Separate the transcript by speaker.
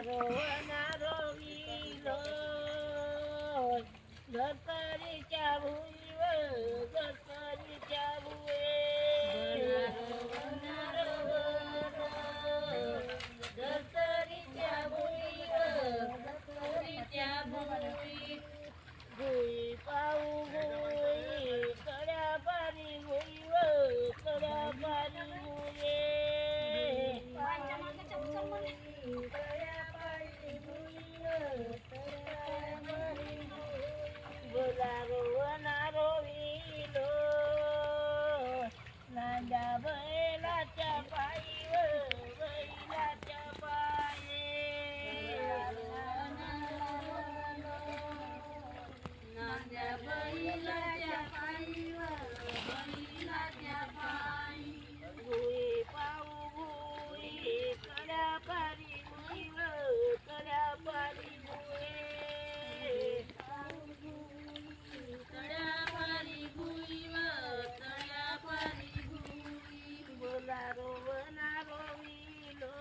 Speaker 1: वनारो विलो धरकरीच्या भुईवर धरकरीच्या भुये धरकरीच्या भुईवर धरकरीच्या भुई भुई पाऊ भुई कड्या पाणी भुईवर कड्या पाणी भुये बोलारो वनारो विलो नांदा बैलाच्या पायीवर बैलाच्या पाये नांदा बैलाच्या पायीवर बैलाच्या पायी भुई पाऊ भुई कड्या पारी भुईवर कड्या पारी भुये बोलारो वनारो विलो